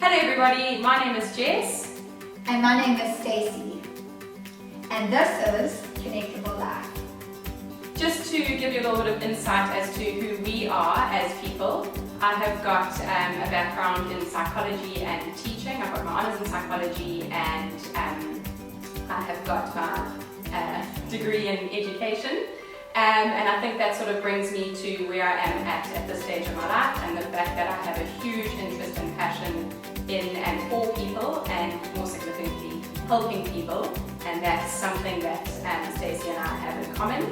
Hello everybody, my name is Jess. And my name is Stacey. And this is Connectable Life. Just to give you a little bit of insight as to who we are as people, I have got a background in psychology and teaching. I've got my honours in psychology and I have got my degree in education. And I think that sort of brings me to where I am at this stage of my life, and the fact that I have a huge interest and passion in and for people, and more significantly helping people, and that's something that Stacey and I have in common.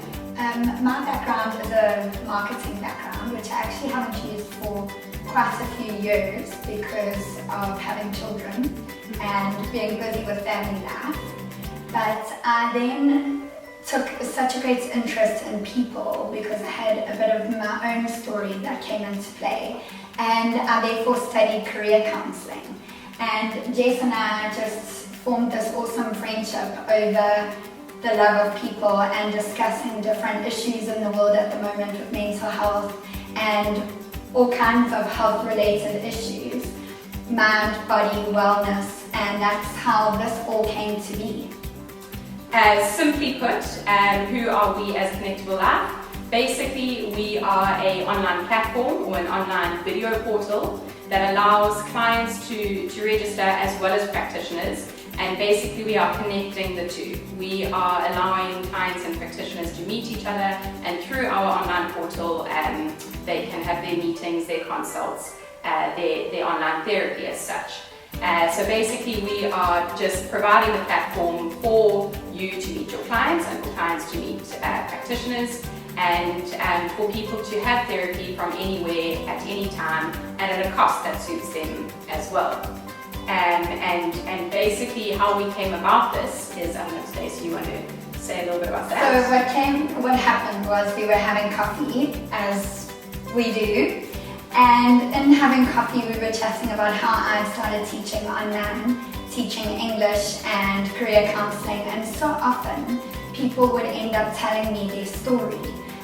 My background is a marketing background, which I actually haven't used for quite a few years because of having children and being busy with family life. But I then took such a great interest in people because I had a bit of my own story that came into play, and I therefore studied career counselling. And Jess and I just formed this awesome friendship over the love of people and discussing different issues in the world at the moment with mental health and all kinds of health related issues, mind, body, wellness, and that's how this all came to be. Simply put, who are we as Connectable Life? Basically, we are an online platform or an online video portal that allows clients to register as well as practitioners, and basically we are connecting the two. We are allowing clients and practitioners to meet each other, and through our online portal they can have their meetings, their consults, their online therapy as such. So basically we are just providing the platform for you to meet your clients and for clients to meet practitioners, and for people to have therapy from anywhere at any time and at a cost that suits them as well. And basically how we came about this is, I don't know, Stacey, you want to say a little bit about that? So what happened was we were having coffee, as we do. And in having coffee, we were chatting about how I started teaching online, teaching English and career counselling, and so often people would end up telling me their story,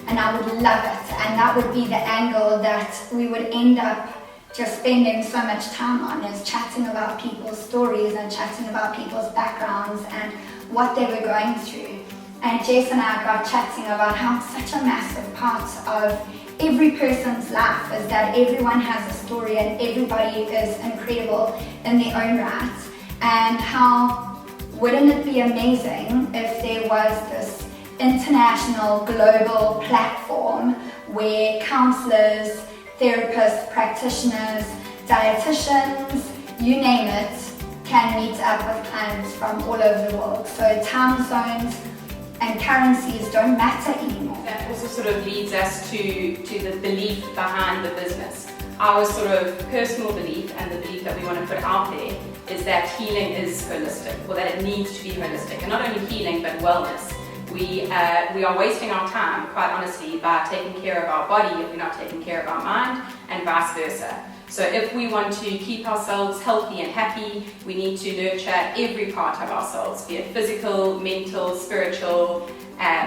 and I would love it, and that would be the angle that we would end up just spending so much time on, is chatting about people's stories and chatting about people's backgrounds and what they were going through. And Jess and I got chatting about how such a massive part of every person's life is that everyone has a story and everybody is incredible in their own right, and how wouldn't it be amazing if there was this international global platform where counsellors, therapists, practitioners, dietitians, you name it, can meet up with clients from all over the world. So time zones and currencies don't matter anymore. That also sort of leads us to the belief behind the business. Our sort of personal belief, and the belief that we want to put out there, is that healing is holistic, or that it needs to be holistic, and not only healing but wellness. We are wasting our time, quite honestly, by taking care of our body if we're not taking care of our mind, and vice versa. So if we want to keep ourselves healthy and happy, we need to nurture every part of ourselves, be it physical, mental, spiritual,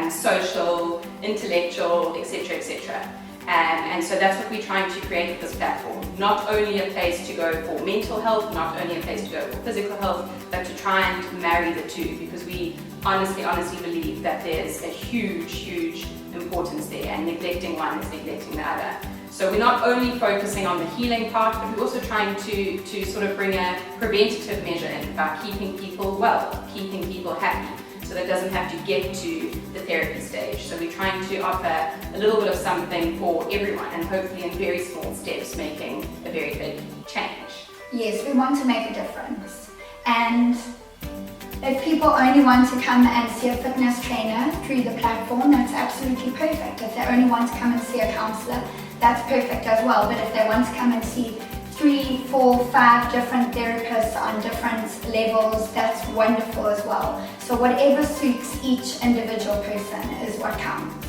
social, intellectual, etc., etc. And so that's what we're trying to create with this platform. Not only a place to go for mental health, not only a place to go for physical health, but to try and marry the two, because we honestly believe that there's a huge importance there, and neglecting one is neglecting the other. So we're not only focusing on the healing part, but we're also trying to sort of bring a preventative measure in by keeping people well, keeping people happy, so that it doesn't have to get to the therapy stage. So we're trying to offer a little bit of something for everyone, and hopefully in very small steps making a very big change. Yes, we want to make a difference. And if people only want to come and see a fitness trainer through the platform, that's absolutely perfect. If they only want to come and see a counsellor, that's perfect as well. But if they want to come and see 3, 4, 5 different therapists on different levels, that's wonderful as well. So whatever suits each individual person is what counts.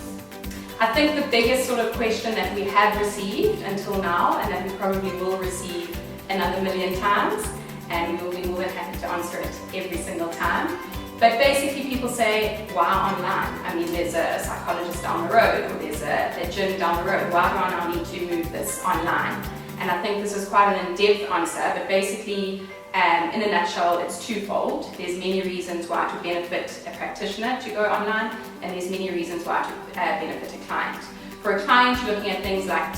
I think the biggest sort of question that we have received until now, and that we probably will receive another million times, and we will be more than happy to answer it every single time. But basically people say, why online? I mean, there's a psychologist down the road, or there's a gym down the road. Why do I now need to move this online? And I think this is quite an in-depth answer, but basically, in a nutshell, it's twofold. There's many reasons why it would benefit a practitioner to go online, and there's many reasons why it would benefit a client. For a client, you're looking at things like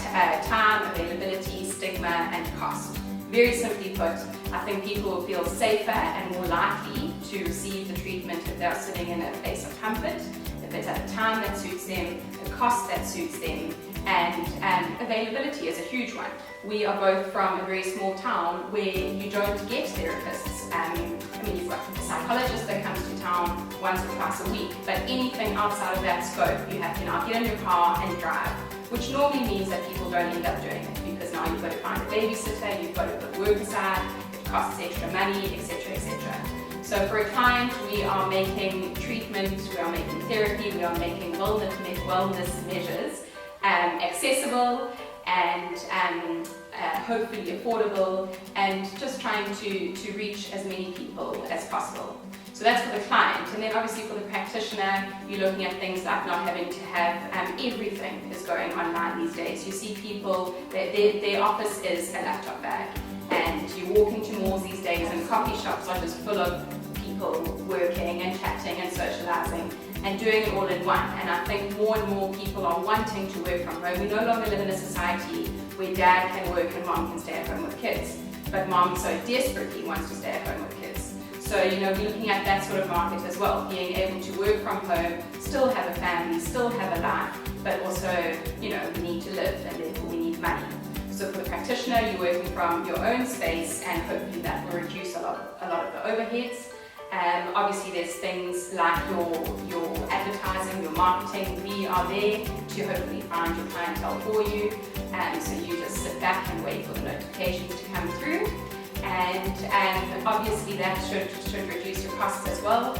time, availability, stigma, and cost. Very simply put, I think people will feel safer and more likely to receive the treatment if they're sitting in a place of comfort, if it's at a time that suits them, a cost that suits them, and availability is a huge one. We are both from a very small town where you don't get therapists. I mean, you've got a psychologist that comes to town once or twice a week, but anything outside of that scope, you have to now get in your car and drive, which normally means that people don't end up doing it, because now you've got to find a babysitter, you've got to put work aside, it costs extra money, etc., etc. So for a client, we are making treatment, we are making therapy, we are making wellness measures accessible and hopefully affordable, and just trying to reach as many people as possible. So that's for the client. And then obviously for the practitioner, you're looking at things like not having to have everything is going online these days. You see people, their office is a laptop bag, and you walk into malls these days and coffee shops are just full of people working and chatting and socializing and doing it all in one. And I think more and more people are wanting to work from home. We no longer live in a society where dad can work and mom can stay at home with kids, but mom so desperately wants to stay at home with kids. So, you know, we're looking at that sort of market as well, being able to work from home, still have a family, still have a life, but also, you know, we need to live, and therefore we need money. So for the practitioner, you're working from your own space, and hopefully that will reduce a lot of the overheads. Obviously there's things like your advertising, your marketing. We are there to hopefully find your clientele for you, so you just sit back and wait for the notifications to come through, and obviously that should reduce your costs as well.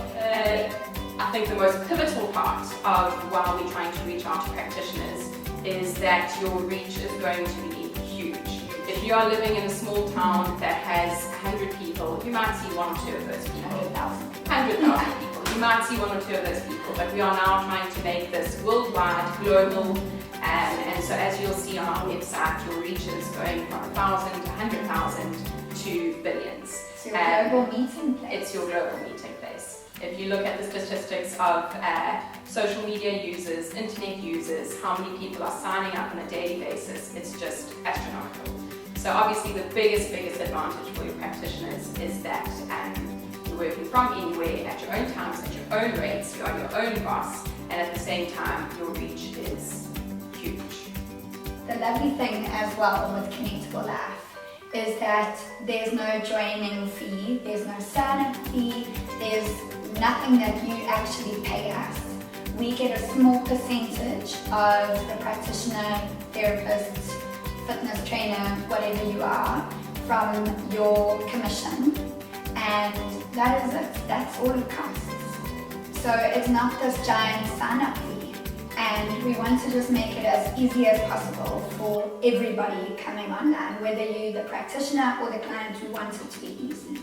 I think the most pivotal part of why we're trying to reach out to practitioners is that your reach is going to be huge. If you are living in a small town that has 100 people, you might see one or two of those people. 100,000 people. You might see one or two of those people, but we are now trying to make this worldwide, global, and so as you'll see on our website, your reach is going from 1,000 to 100,000 to billions. It's your global meeting place. It's your global meeting place. If you look at the statistics of social media users, internet users, how many people are signing up on a daily basis, it's just astronomical. So obviously the biggest advantage for your practitioners is that you're working from anywhere, at your own times, at your own rates, you are your own boss, and at the same time your reach is huge. The lovely thing as well with Connectable Life is that there's no joining fee, there's no sign-up fee, there's nothing that you actually pay us. We get a small percentage of the practitioner, therapist, fitness trainer, whatever you are, from your commission, and that is it. That's all it costs. So it's not this giant sign-up fee, and we want to just make it as easy as possible for everybody coming online, whether you're the practitioner or the client who wants it to be easy.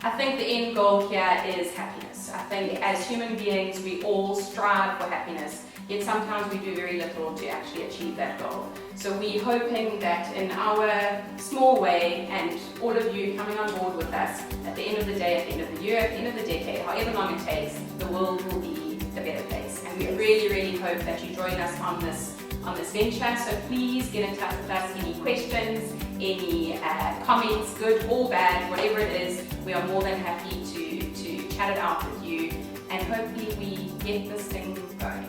I think the end goal here is happiness. I think as human beings we all strive for happiness, yet sometimes we do very little to actually achieve that goal. So we're hoping that in our small way, and all of you coming on board with us, at the end of the day, at the end of the year, at the end of the decade, however long it takes, the world will be a better place. And we really hope that you join us on this venture. So please get in touch with us. Any questions, any comments, good or bad, whatever it is, we are more than happy to chat it out with you, and hopefully we get this thing going.